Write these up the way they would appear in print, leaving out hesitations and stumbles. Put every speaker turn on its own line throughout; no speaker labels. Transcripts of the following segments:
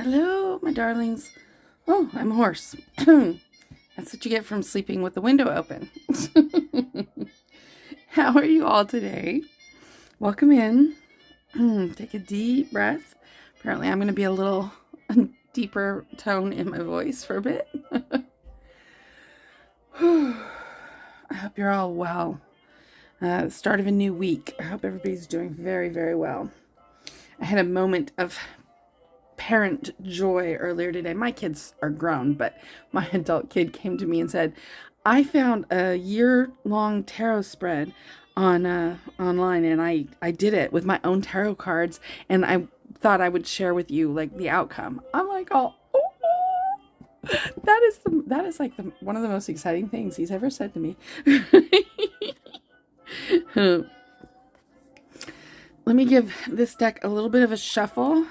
Hello, my darlings. Oh, I'm hoarse. That's what you get from sleeping with the window open. How are you all today? Welcome in. Take a deep breath. Apparently, I'm going to be a little deeper tone in my voice for a bit. I hope you're all well. Start of a new week. I hope everybody's doing very, very well. I had a moment of parent joy earlier today. My kids are grown, but my adult kid came to me and said, I found a year-long tarot spread on online, and I did it with my own tarot cards, and I thought I would share with you like the outcome. I'm like, oh, that is like one of the most exciting things he's ever said to me. Let me give this deck a little bit of a shuffle.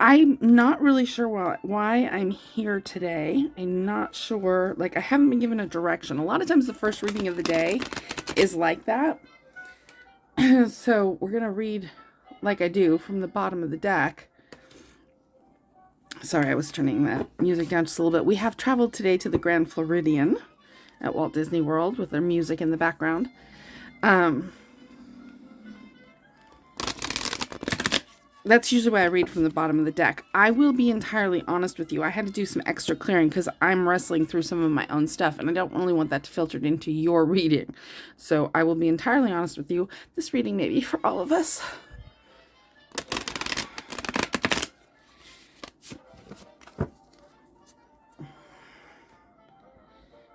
I'm not really sure why I'm here today. I'm not sure. Like, I haven't been given a direction. A lot of times the first reading of the day is like that. So we're going to read like I do from the bottom of the deck. Sorry, I was turning the music down just a little bit. We have traveled today to the Grand Floridian at Walt Disney World with their music in the background. That's usually why I read from the bottom of the deck. I will be entirely honest with you. I had to do some extra clearing because I'm wrestling through some of my own stuff, and I don't really want that filtered into your reading. So I will be entirely honest with you. This reading may be for all of us.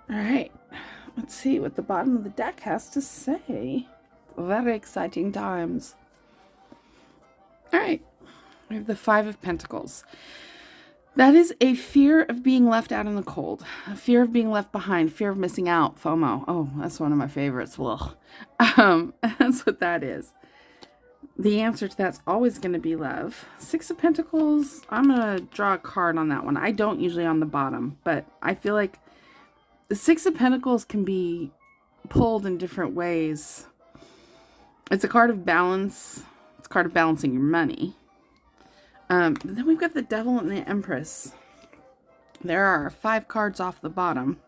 All right. Let's see what the bottom of the deck has to say. Very exciting times. All right, we have the Five of Pentacles. That is a fear of being left out in the cold, a fear of being left behind, fear of missing out, FOMO. Oh, that's one of my favorites. Well, that's what that is. The answer to that's always going to be love. Six of Pentacles, I'm going to draw a card on that one. I don't usually on the bottom, but I feel like the Six of Pentacles can be pulled in different ways. It's a card of balance. It's a card of balancing your money. Then we've got the Devil and the Empress. There are 5 cards off the bottom.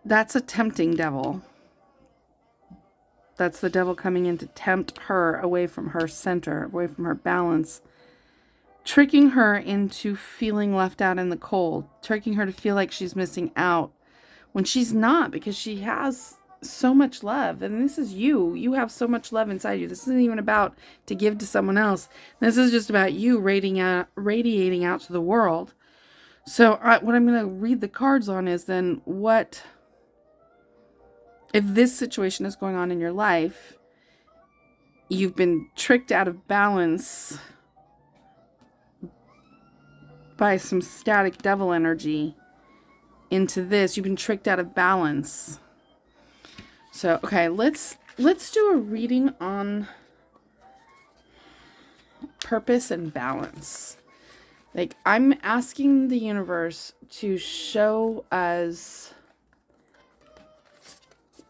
That's a tempting devil. That's the devil coming in to tempt her away from her center, away from her balance. Tricking her into feeling left out in the cold. Tricking her to feel like she's missing out. When she's not, because she has so much love. And this is you. You have so much love inside you. This isn't even about to give to someone else. This is just about you radiating out to the world. So what I'm going to read the cards on is then what, if this situation is going on in your life, you've been tricked out of balance by some static devil energy into this. You've been tricked out of balance. So, okay, let's do a reading on purpose and balance. Like, I'm asking the universe to show us,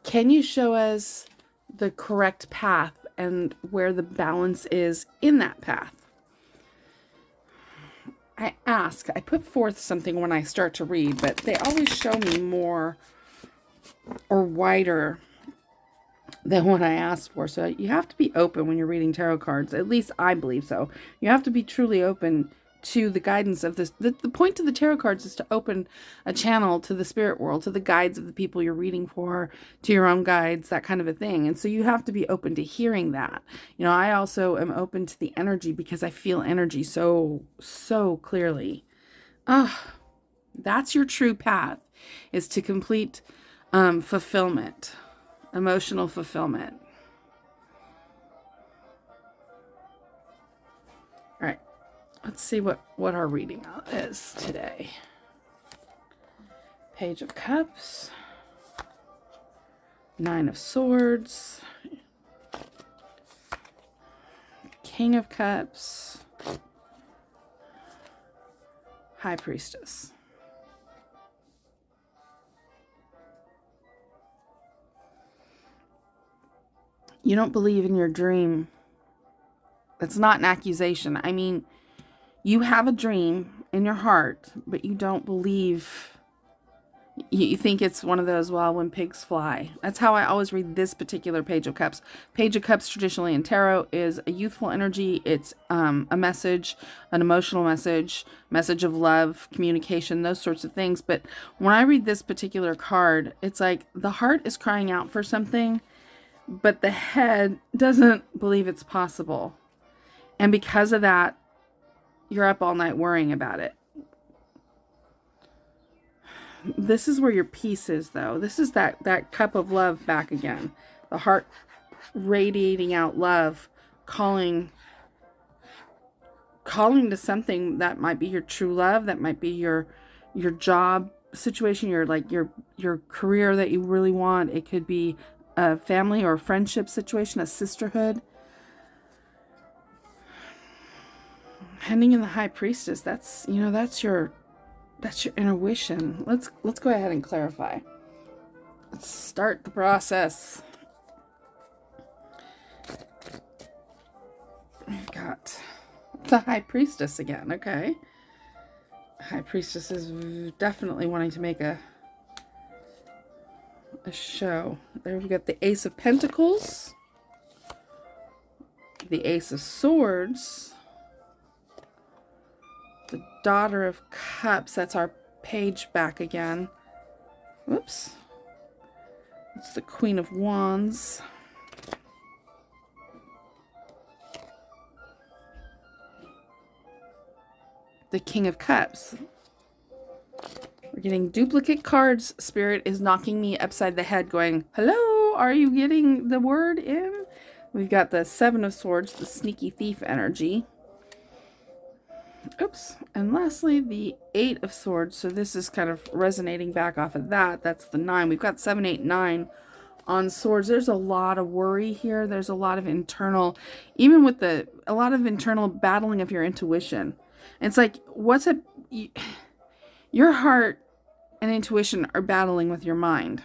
can you show us the correct path and where the balance is in that path? I put forth something when I start to read, but they always show me more or wider than what I asked for. So you have to be open when you're reading tarot cards. At least I believe so. You have to be truly open to the guidance of this. The point of the tarot cards is to open a channel to the spirit world, to the guides of the people you're reading for, to your own guides, that kind of a thing. And so you have to be open to hearing that. You know, I also am open to the energy because I feel energy so clearly. That's your true path, is to complete fulfillment, emotional fulfillment. All right. Let's see what our reading is today. Page of Cups. 9 of Swords. King of Cups. High You don't believe in your dream. It's not an accusation. I mean, you have a dream in your heart, but you don't believe. You think it's one of those, well, when pigs fly. That's how I always read this particular Page of Cups. Page of Cups traditionally in tarot is a youthful energy. It's a message, an emotional message, message of love, communication, those sorts of things. But when I read this particular card, it's like the heart is crying out for something, but the head doesn't believe it's possible. And because of that, you're up all night worrying about it. This is where your peace is, though. This is that cup of love back again. The heart radiating out love, calling to something that might be your true love, that might be your job situation, your career that you really want. It could be a family or a friendship situation, a sisterhood. Ending in the High Priestess, that's your intuition. Let's go ahead and clarify. Let's start the process. We've got the High Priestess again. Okay. High Priestess is definitely wanting to make a show. There we've got the Ace of Pentacles, the Ace of Swords, the Daughter of Cups. That's our page back again. Whoops. It's the Queen of Wands. The King of Cups. We're getting duplicate cards. Spirit is knocking me upside the head going, hello, are you getting the word in? We've got the Seven of Swords, the sneaky thief energy. Oops. And lastly, the Eight of Swords. So this is kind of resonating back off of that. That's the 9. We've got 7, 8, 9 on swords. There's a lot of worry here. There's a lot of internal, even with a lot of internal battling of your intuition. It's like, your heart and intuition are battling with your mind,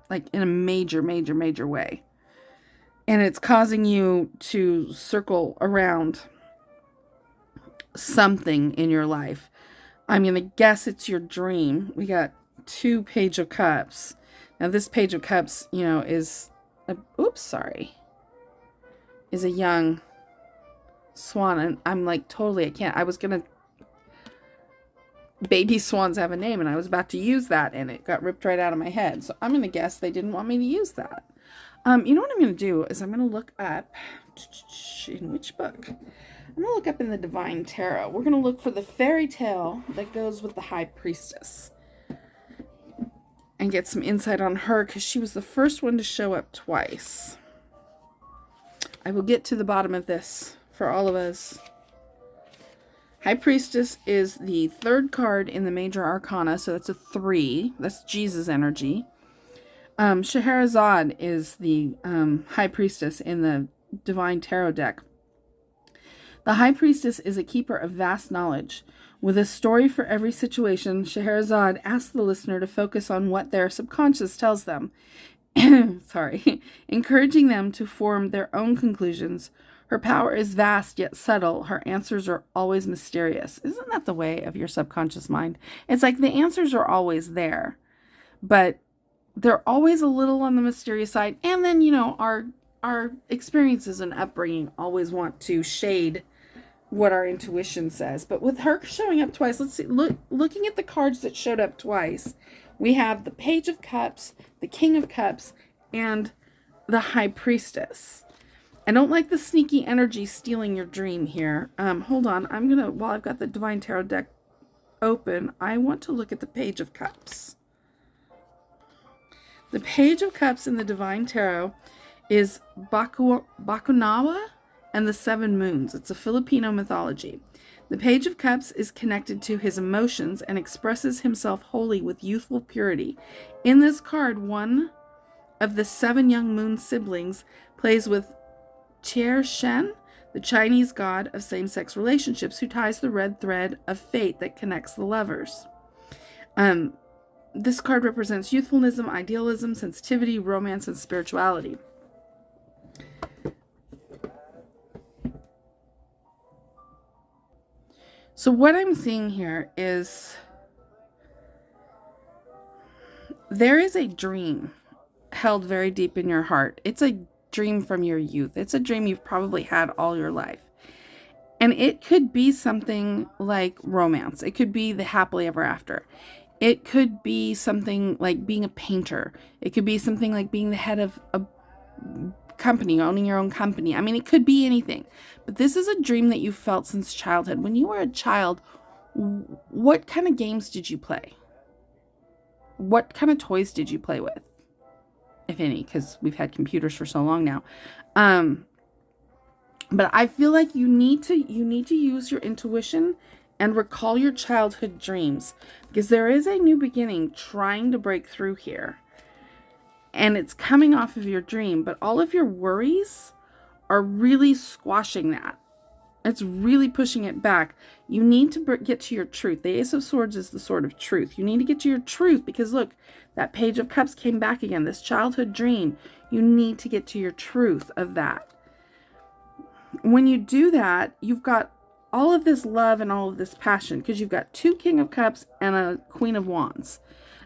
like in a major, major, major way. And it's causing you to circle around something in your life. I'm going to guess it's your dream. We got 2 Page of Cups. Now this Page of Cups, is is a young swan. And I'm like, totally, I was going to, baby swans have a name, and I was about to use that, and it got ripped right out of my head. So I'm going to guess they didn't want me to use that. You know what I'm going to do is I'm going to look up, in which book? I'm going to look up in the Divine Tarot. We're going to look for the fairy tale that goes with the High Priestess and get some insight on her, because she was the first one to show up twice. I will get to the bottom of this for all of us. High Priestess is the 3rd card in the Major Arcana, so that's a 3. That's Jesus energy. Scheherazade is the High Priestess in the Divine Tarot deck. The High Priestess is a keeper of vast knowledge. With a story for every situation, Scheherazade asks the listener to focus on what their subconscious tells them. Encouraging them to form their own conclusions. Her power is vast yet subtle. Her answers are always mysterious. Isn't that the way of your subconscious mind? It's like the answers are always there, but they're always a little on the mysterious side. And then, our experiences and upbringing always want to shade what our intuition says. But with her showing up twice, let's see, looking at the cards that showed up twice, we have the Page of Cups, the King of Cups, and the High Priestess. I don't like the sneaky energy stealing your dream here. Hold on. While I've got the Divine Tarot deck open, I want to look at the Page of Cups. The Page of Cups in the Divine Tarot is Bakunawa and the 7 Moons. It's a Filipino mythology. The Page of Cups is connected to his emotions and expresses himself wholly with youthful purity. In this card, one of the 7 young moon siblings plays with Qier Shen, the Chinese god of same-sex relationships, who ties the red thread of fate that connects the lovers. This card represents youthfulness, idealism, sensitivity, romance, and spirituality. So what I'm seeing here is there is a dream held very deep in your heart. It's a dream from your youth. It's a dream you've probably had all your life. And it could be something like romance. It could be the happily ever after. It could be something like being a painter. It could be something like being the head of a company, owning your own company. I mean, it could be anything. But this is a dream that you felt since childhood. When you were a child, what kind of games did you play? What kind of toys did you play with? If any, because we've had computers for so long now. But I feel like you need to use your intuition and recall your childhood dreams, because there is a new beginning trying to break through here. And it's coming off of your dream, but all of your worries are really squashing that. It's really pushing it back. You need to get to your truth. The Ace of Swords is the sword of truth. You need to get to your truth, because look, that Page of Cups came back again. This childhood dream. You need to get to your truth of that. When you do that, you've got all of this love and all of this passion, because you've got 2 King of Cups and a Queen of Wands.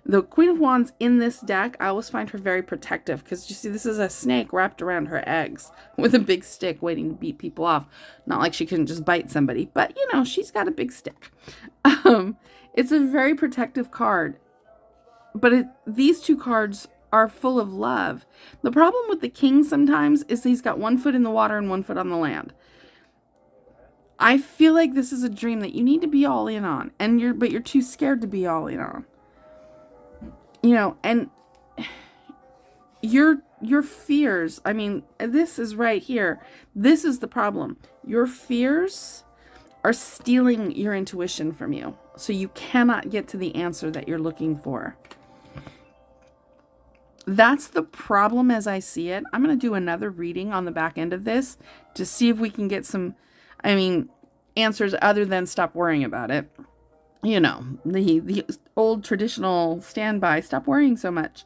The Queen of Wands in this deck, I always find her very protective, because you see, this is a snake wrapped around her eggs with a big stick waiting to beat people off. Not like she couldn't just bite somebody, but you know, she's got a big stick. It's a very protective card, but these 2 cards are full of love. The problem with the King sometimes is he's got 1 foot in the water and 1 foot on the land. I feel like this is a dream that you need to be all in on, but you're too scared to be all in on. You know, and your fears, I mean, this is right here. This is the problem. Your fears are stealing your intuition from you. So you cannot get to the answer that you're looking for. That's the problem as I see it. I'm going to do another reading on the back end of this to see if we can get some, answers other than stop worrying about it. You know, the old traditional standby, stop worrying so much.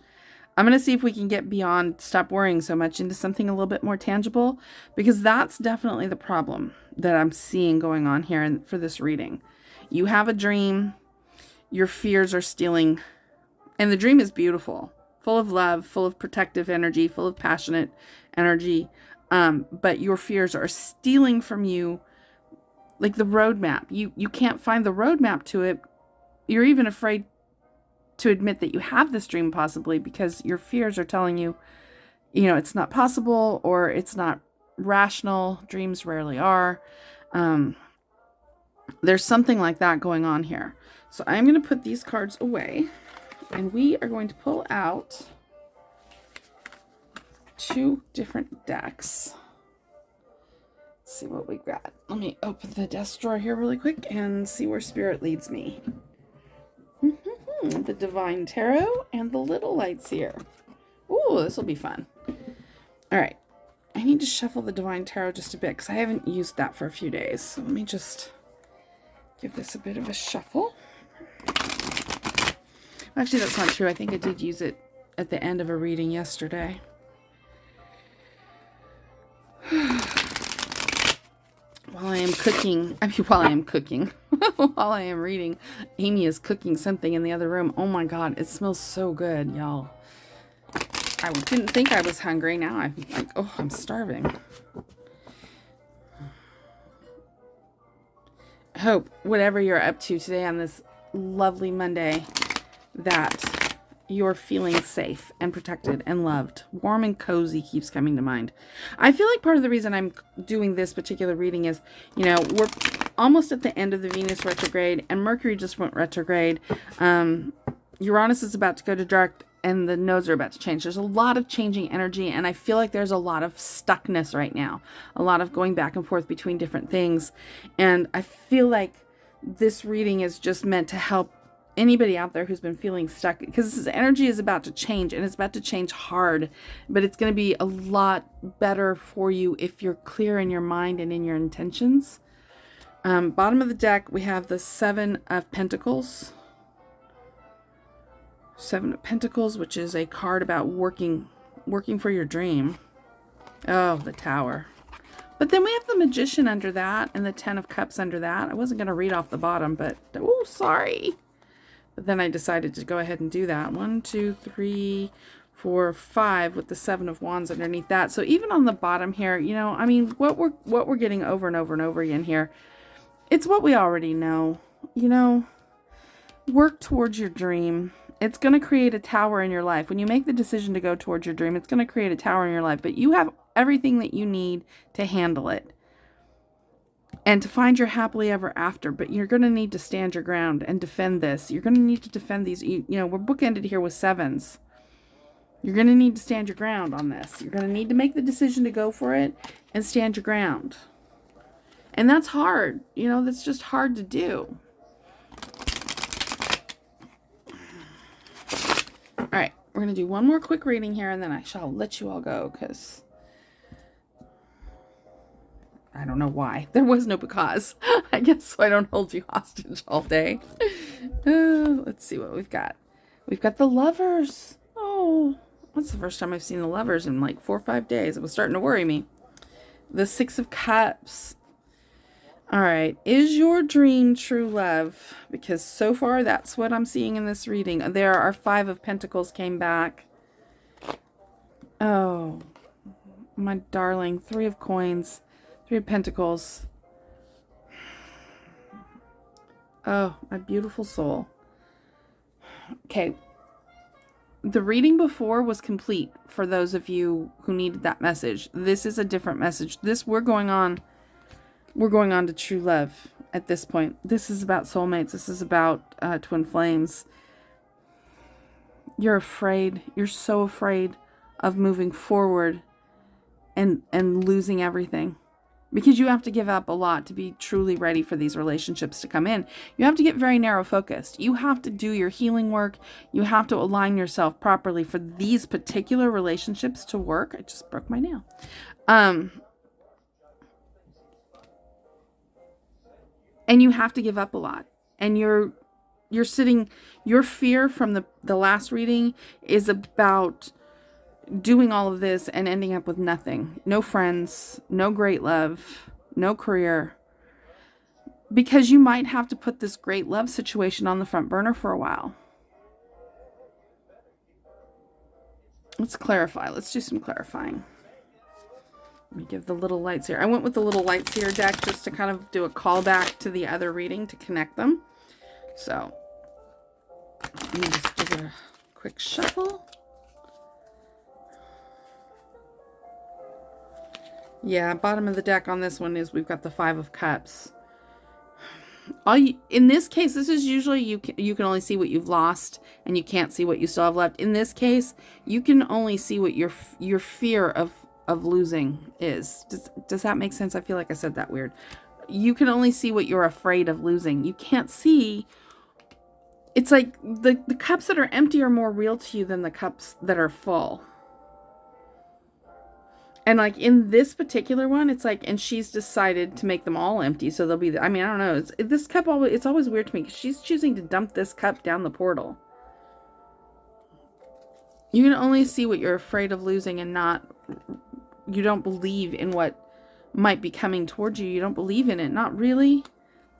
I'm going to see if we can get beyond stop worrying so much into something a little bit more tangible, because that's definitely the problem that I'm seeing going on here for this reading. You have a dream, your fears are stealing, and the dream is beautiful, full of love, full of protective energy, full of passionate energy, but your fears are stealing from you, like the roadmap. You can't find the roadmap to it. You're even afraid to admit that you have this dream, possibly because your fears are telling you, it's not possible, or it's not rational. Dreams rarely are. There's something like that going on here. So I'm going to put these cards away, and we are going to pull out 2 different decks. See what we got. Let me open the desk drawer here really quick and see where Spirit leads me. The Divine Tarot and the Little Lights here. Ooh, this will be fun. All right. I need to shuffle the Divine Tarot just a bit, because I haven't used that for a few days. So let me just give this a bit of a shuffle. Actually, that's not true. I think I did use it at the end of a reading yesterday. While I am reading, Amy is cooking something in the other room. Oh my God, it smells so good, y'all. I didn't think I was hungry. Now I'm like, oh, I'm starving. I hope whatever you're up to today on this lovely Monday, that you're feeling safe and protected and loved. Warm and cozy keeps coming to mind. I feel like part of the reason I'm doing this particular reading is, we're almost at the end of the Venus retrograde, and Mercury just went retrograde. Uranus is about to go to direct, and the nodes are about to change. There's a lot of changing energy, and I feel like there's a lot of stuckness right now. A lot of going back and forth between different things. And I feel like this reading is just meant to help anybody out there who's been feeling stuck, because this energy is about to change, and it's about to change hard, but it's going to be a lot better for you if you're clear in your mind and in your intentions. Bottom of the deck, we have the 7 of Pentacles. 7 of Pentacles, which is a card about working for your dream. Oh, the Tower. But then we have the Magician under that and the Ten of Cups under that. I wasn't going to read off the bottom, but oh, sorry. But then I decided to go ahead and do that. 1, 2, 3, 4, 5 with the Seven of Wands underneath that. So even on the bottom here, you know, I mean, what we're getting over and over and over again here, it's what we already know. You know, work towards your dream. It's going to create a tower in your life. When you make the decision to go towards your dream, it's going to create a tower in your life. But you have everything that you need to handle it and to find your happily ever after. But you're going to need to stand your ground and defend this. You're going to need to defend these. You know, we're bookended here with sevens. You're going to need to stand your ground on this. You're going to need to make the decision to go for it and stand your ground. And that's hard. You know, that's just hard to do. All right, we're going to do one more quick reading here, and then I shall let you all go, because I don't know why. There was no because. I guess so I don't hold you hostage all day. Let's see what we've got. We've got the Lovers. Oh, that's the first time I've seen the Lovers in like 4 or 5 days. It was starting to worry me. The Six of Cups. All right. Is your dream true love? Because so far that's what I'm seeing in this reading. There are Five of Pentacles came back. Oh, my darling. Three of Coins. Three of Pentacles. Oh, my beautiful soul. Okay. The reading before was complete for those of you who needed that message. This is a different message. We're going on to true love at this point. This is about soulmates. This is about twin flames. You're afraid. You're so afraid of moving forward and losing everything. Because you have to give up a lot to be truly ready for these relationships to come in. You have to get very narrow focused. You have to do your healing work. You have to align yourself properly for these particular relationships to work. I just broke my nail. And you have to give up a lot. And your fear from the last reading is about doing all of this and ending up with nothing. No friends, no great love, no career. Because you might have to put this great love situation on the front burner for a while. Let's clarify. Let's do some clarifying. Let me give the little lights here. I went with the little lights here deck just to kind of do a callback to the other reading to connect them. So, let me just give it a quick shuffle. Yeah, bottom of the deck on this one is we've got the Five of Cups. In this case, this is usually you can only see what you've lost and you can't see what you still have left. In this case, you can only see what your fear of losing is. Does that make sense? I feel like I said that weird. You can only see what you're afraid of losing. You can't see. It's like the cups that are empty are more real to you than the cups that are full. And like in this particular one, it's like, and she's decided to make them all empty. So they'll be, I mean, I don't know. This cup, it's always weird to me because she's choosing to dump this cup down the portal. You can only see what you're afraid of losing and you don't believe in what might be coming towards you. You don't believe in it. Not really.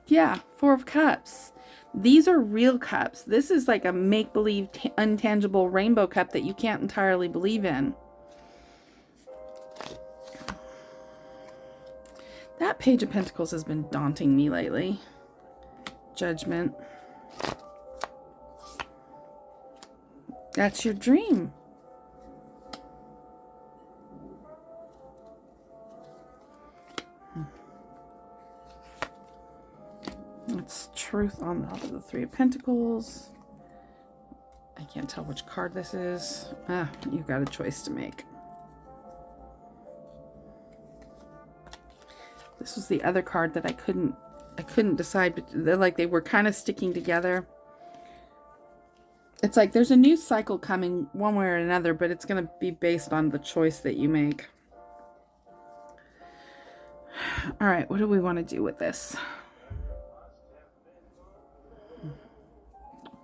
Yeah. Four of Cups. These are real cups. This is like a make-believe, untangible rainbow cup that you can't entirely believe in. That Page of Pentacles has been daunting me lately. Judgment. That's your dream. That's Truth on the Three of Pentacles. I can't tell which card this is. You've got a choice to make. This was the other card that I couldn't decide, but they were kind of sticking together. It's like there's a new cycle coming one way or another, but it's going to be based on the choice that you make. All right, what do we want to do with this?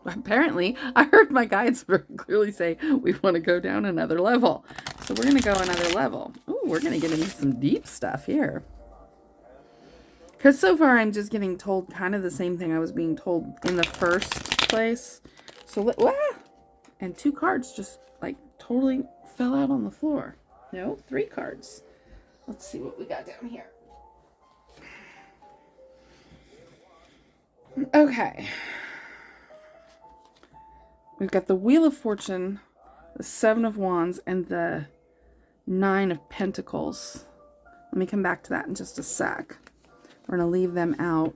Apparently, I heard my guides very clearly say we want to go down another level. So we're going to go another level. Ooh. we're going to get into some deep stuff here. Because so far I'm just getting told kind of the same thing I was being told in the first place. So, and 2 cards just like totally fell out on the floor. No, 3 cards. Let's see what we got down here. Okay. We've got the Wheel of Fortune, the 7 of Wands, and the 9 of Pentacles. Let me come back to that in just a sec. We're going to leave them out.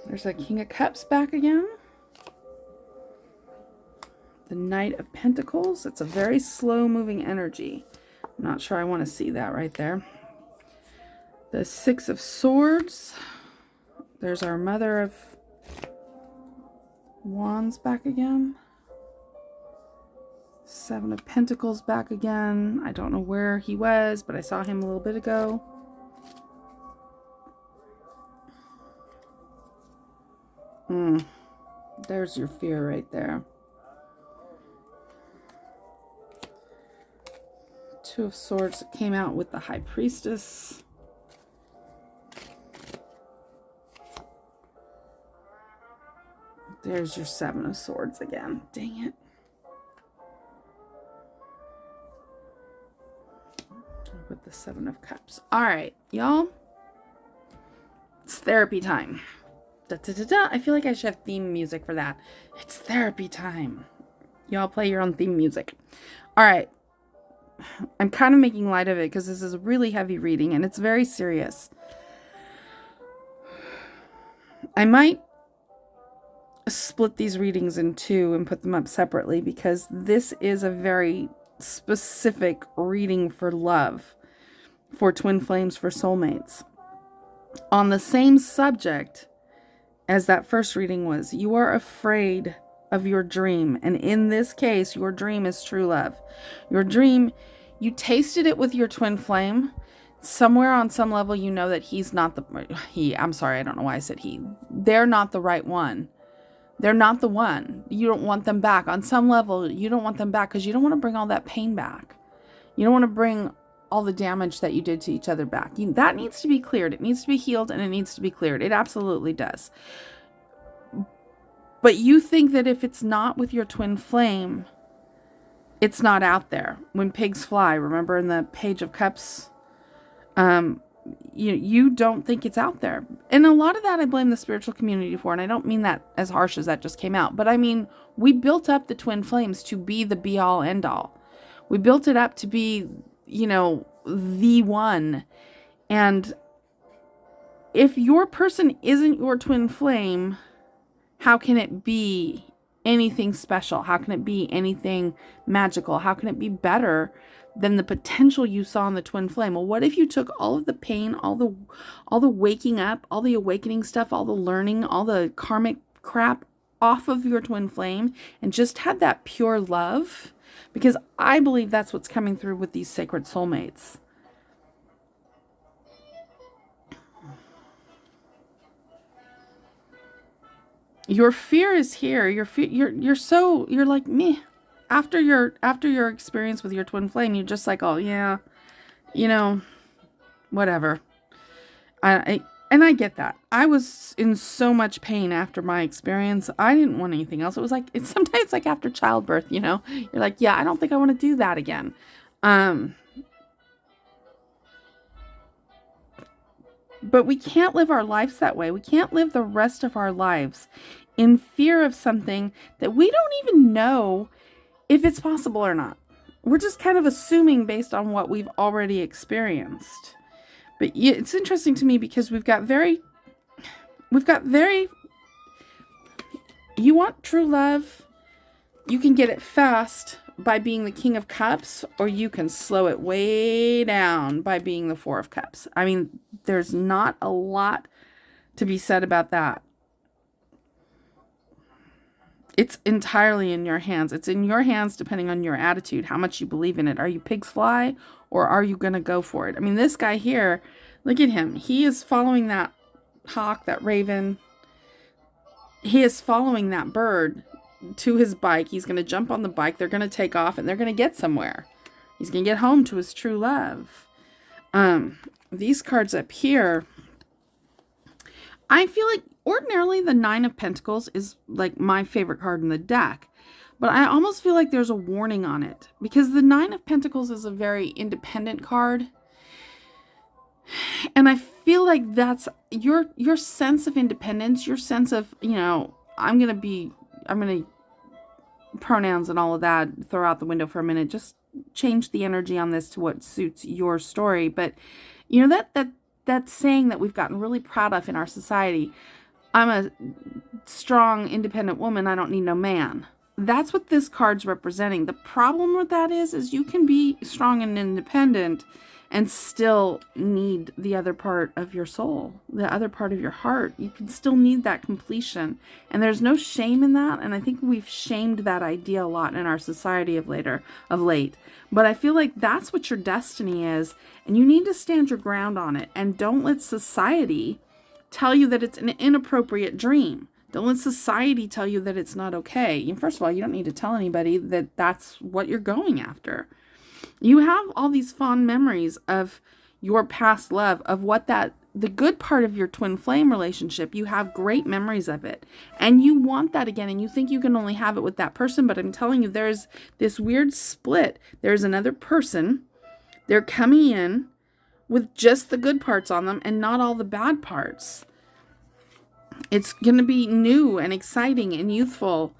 There's a King of Cups back again. The Knight of Pentacles. It's a very slow-moving energy. I'm not sure I want to see that right there. The 6 of Swords. There's our Mother of Wands back again. 7 of Pentacles back again. I don't know where he was, but I saw him a little bit ago. There's your fear right there. 2 of Swords came out with the High Priestess. There's your 7 of Swords again. Dang it. With the 7 of Cups. All right, y'all. It's therapy time. Da, da, da, da. I feel like I should have theme music for that. It's therapy time. Y'all play your own theme music. All right. I'm kind of making light of it because this is really heavy reading and it's very serious. I might split these readings in 2 and put them up separately because this is a very specific reading for love, for twin flames, for soulmates. On the same subject as that first reading was, you are afraid of your dream. And in this case, your dream is true love. Your dream, you tasted it with your twin flame. Somewhere on some level, you know that he's not I'm sorry, I don't know why I said he. They're not the right one. They're not the one. You don't want them back. On some level, you don't want them back because you don't want to bring all that pain back. You don't want to bring all the damage that you did to each other back. That needs to be cleared. It needs to be healed and it needs to be cleared. It absolutely does. But you think that if it's not with your twin flame, it's not out there. When pigs fly, remember in the Page of Cups? You don't think it's out there. And a lot of that I blame the spiritual community for. And I don't mean that as harsh as that just came out. But I mean, we built up the twin flames to be the be all end all. We built it up to be, the one. And if your person isn't your twin flame, how can it be anything special? How can it be anything magical? How can it be better than the potential you saw in the twin flame? Well, what if you took all of the pain, all the waking up, all the awakening stuff, all the learning, all the karmic crap off of your twin flame and just had that pure love? Because I believe that's what's coming through with these sacred soulmates. Your fear is here. You're like me. After your experience with your twin flame, you're just like, oh yeah, whatever. I get that. I was in so much pain after my experience. I didn't want anything else. It was like, it's sometimes like after childbirth, you're like, yeah, I don't think I want to do that again. But we can't live our lives that way. We can't live the rest of our lives in fear of something that we don't even know if it's possible or not. We're just kind of assuming based on what we've already experienced. But it's interesting to me because we've got very, you want true love, you can get it fast by being the King of Cups, or you can slow it way down by being the Four of Cups. I mean, there's not a lot to be said about that. It's entirely in your hands. It's in your hands depending on your attitude, how much you believe in it. Are you pig's fly or are you going to go for it? I mean, this guy here, look at him. He is following that hawk, that raven. He is following that bird to his bike. He's going to jump on the bike. They're going to take off and they're going to get somewhere. He's going to get home to his true love. These cards up here, I feel like ordinarily the Nine of Pentacles is like my favorite card in the deck. But I almost feel like there's a warning on it. Because the Nine of Pentacles is a very independent card. And I feel like that's your sense of independence, your sense of, I'm going to pronouns and all of that, throw out the window for a minute. Just change the energy on this to what suits your story. But, that saying that we've gotten really proud of in our society, I'm a strong, independent woman, I don't need no man. That's what this card's representing. The problem with that is you can be strong and independent and still need the other part of your soul, the other part of your heart. You can still need that completion. And there's no shame in that. And I think we've shamed that idea a lot in our society of late. But I feel like that's what your destiny is. And you need to stand your ground on it. And don't let society tell you that it's an inappropriate dream. Don't let society tell you that it's not okay. And first of all, you don't need to tell anybody that that's what you're going after. You have all these fond memories of your past love, of the good part of your twin flame relationship. You have great memories of it. And you want that again. And you think you can only have it with that person. But I'm telling you, there's this weird split. There's another person. They're coming in with just the good parts on them and not all the bad parts. It's going to be new and exciting and youthful.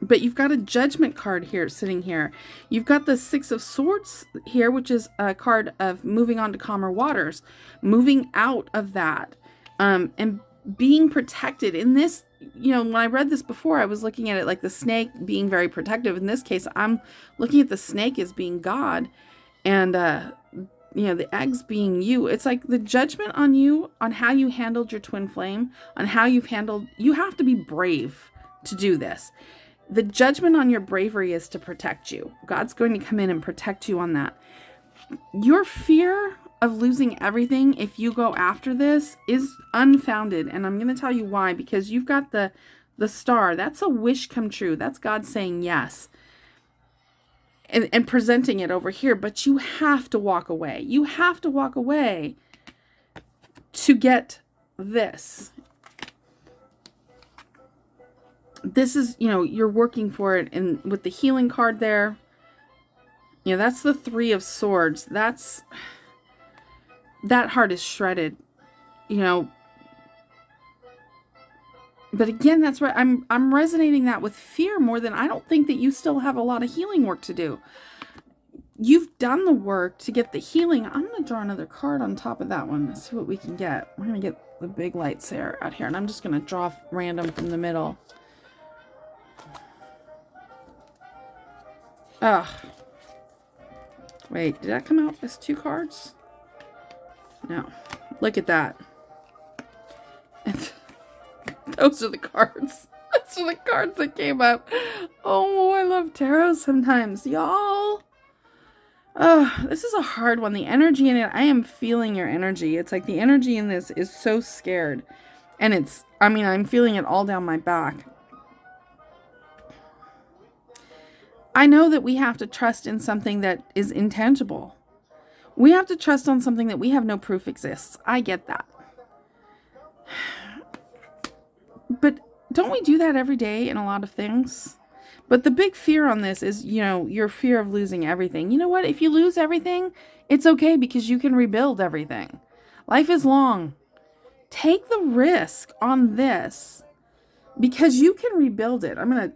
But you've got a Judgment card here, sitting here. You've got the Six of Swords here, which is a card of moving on to calmer waters. Moving out of that. And being protected. In this, when I read this before, I was looking at it like the snake being very protective. In this case, I'm looking at the snake as being God. And, the eggs being you. It's like the judgment on you, on how you handled your twin flame, on how you have to be brave to do this. The judgment on your bravery is to protect you. God's going to come in and protect you on that. Your fear of losing everything if you go after this is unfounded. And I'm going to tell you why. Because you've got the star. That's a wish come true. That's God saying yes. And presenting it over here. But you have to walk away. You have to walk away to get this. This is, you're working for it. And with the healing card there, that's the Three of Swords. That heart is shredded, But again, that's right. I'm resonating that with fear more than I don't think that you still have a lot of healing work to do. You've done the work to get the healing. I'm going to draw another card on top of that one. Let's see what we can get. We're going to get the big lights there out here. And I'm just going to draw random from the middle. Ugh. Wait, did that come out as 2 cards? No. Look at that. Those are the cards. Those are the cards that came up. Oh, I love tarot sometimes, y'all. Oh, this is a hard one. The energy in it, I am feeling your energy. It's like the energy in this is so scared. And I'm feeling it all down my back. I know that we have to trust in something that is intangible. We have to trust on something that we have no proof exists. I get that. But don't we do that every day in a lot of things? But the big fear on this is, your fear of losing everything. You know what? If you lose everything, it's okay because you can rebuild everything. Life is long. Take the risk on this because you can rebuild it. I'm going to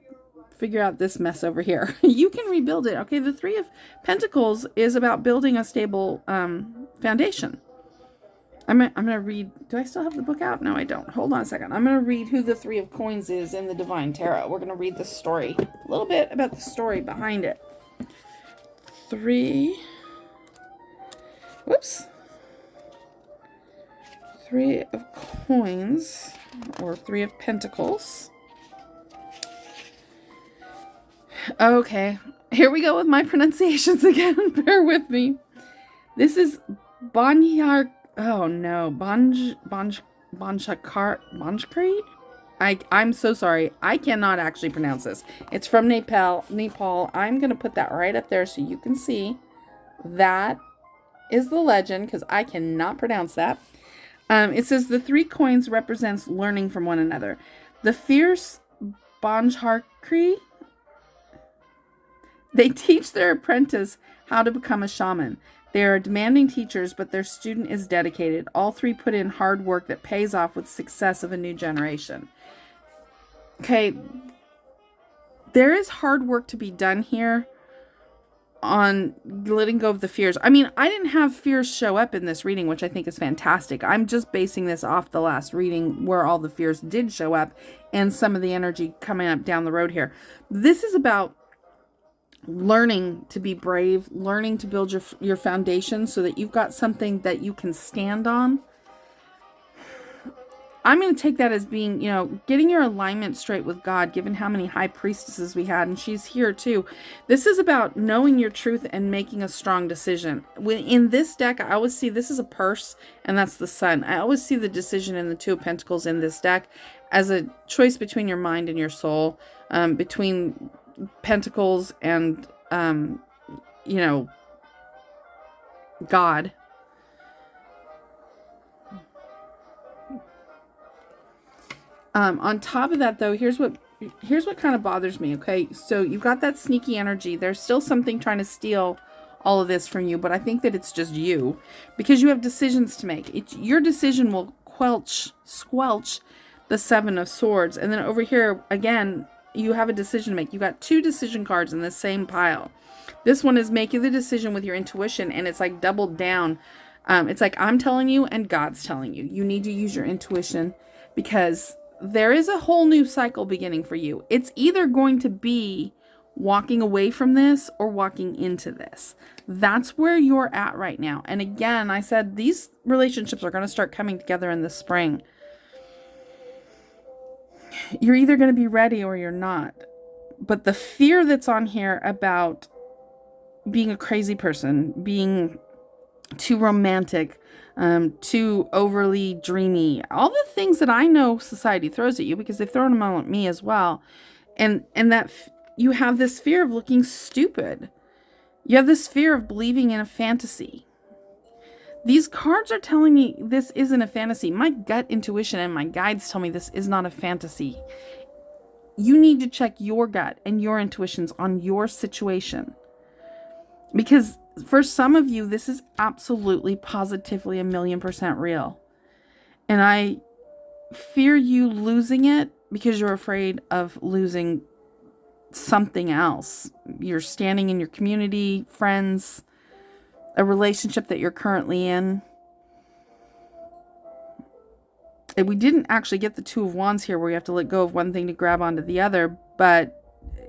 figure out this mess over here. You can rebuild it. Okay, the Three of Pentacles is about building a stable foundation. I'm gonna read. Do I still have the book out? No, I don't. Hold on a second. I'm gonna read who the Three of Coins is in the Divine Tarot. We're gonna read the story. A little bit about the story behind it. Three of Coins, or Three of Pentacles. Okay, here we go with my pronunciations again. Bear with me. This is Banjhakri? I'm so sorry. I cannot actually pronounce this. It's from Nepal. I'm going to put that right up there so you can see. That is the legend, because I cannot pronounce that. It says the 3 coins represents learning from one another. The fierce Banjarkri, they teach their apprentice how to become a shaman. They are demanding teachers, but their student is dedicated. All 3 put in hard work that pays off with success of a new generation. Okay, there is hard work to be done here on letting go of the fears. I mean, I didn't have fears show up in this reading, which I think is fantastic. I'm just basing this off the last reading where all the fears did show up and some of the energy coming up down the road here. This is about learning to be brave, learning to build your foundation so that you've got something that you can stand on. I'm going to take that as being, getting your alignment straight with God, given how many high priestesses we had, and she's here too. This is about knowing your truth and making a strong decision. In this deck, I always see this is a purse, and that's the sun. I always see the decision in the 2 of Pentacles in this deck as a choice between your mind and your soul, between Pentacles and, God. On top of that, though, here's what kind of bothers me, okay? So you've got that sneaky energy. There's still something trying to steal all of this from you, but I think that it's just you, because you have decisions to make. Your decision will squelch the 7 of Swords. And then over here, again, you have a decision to make. You got 2 decision cards in the same pile. This one is making the decision with your intuition, and it's like doubled down. It's like I'm telling you and God's telling you. You need to use your intuition, because there is a whole new cycle beginning for you. It's either going to be walking away from this or walking into this. That's where you're at right now. And again, I said these relationships are going to start coming together in the spring. You're either going to be ready or you're not. But the fear that's on here about being a crazy person, being too romantic, too overly dreamy, all the things that I know society throws at you, because they've thrown them all at me as well. And that you have this fear of looking stupid. You have this fear of believing in a fantasy. These cards are telling me this isn't a fantasy. My gut intuition and my guides tell me this is not a fantasy. You need to check your gut and your intuitions on your situation. Because for some of you, this is absolutely, positively 1,000,000% real. And I fear you losing it because you're afraid of losing something else. You're standing in your community, friends, a relationship that you're currently in. And we didn't actually get the 2 of Wands here where you have to let go of one thing to grab onto the other. But,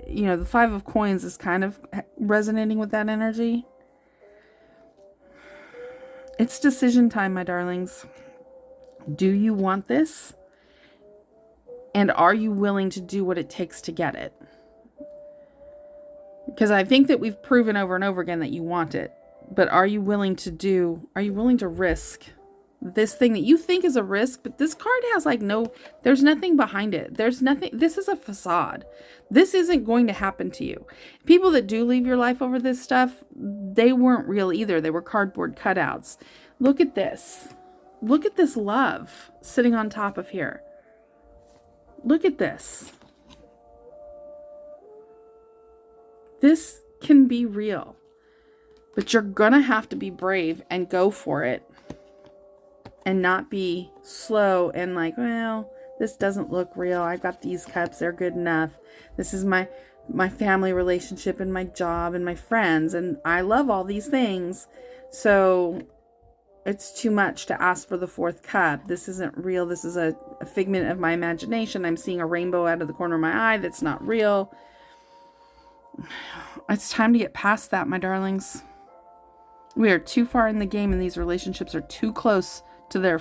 the 5 of Coins is kind of resonating with that energy. It's decision time, my darlings. Do you want this? And are you willing to do what it takes to get it? Because I think that we've proven over and over again that you want it. But are you willing to risk this thing that you think is a risk? But this card has there's nothing behind it. There's nothing. This is a facade. This isn't going to happen to you. People that do leave your life over this stuff, they weren't real either. They were cardboard cutouts. Look at this. Look at this love sitting on top of here. Look at this. This can be real. But you're going to have to be brave and go for it. And not be slow and this doesn't look real. I've got these cups. They're good enough. This is my family relationship and my job and my friends. And I love all these things. So it's too much to ask for the 4th cup. This isn't real. This is a figment of my imagination. I'm seeing a rainbow out of the corner of my eye. That's not real. It's time to get past that, my darlings. We are too far in the game, and these relationships are too close to the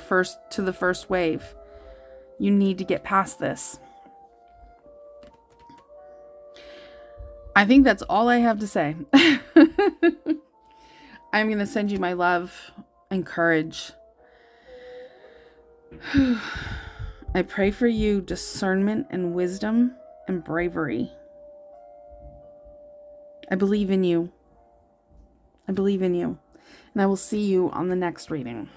first wave. You need to get past this. I think that's all I have to say. I'm going to send you my love and courage. I pray for you discernment and wisdom and bravery. I believe in you. I believe in you. And I will see you on the next reading.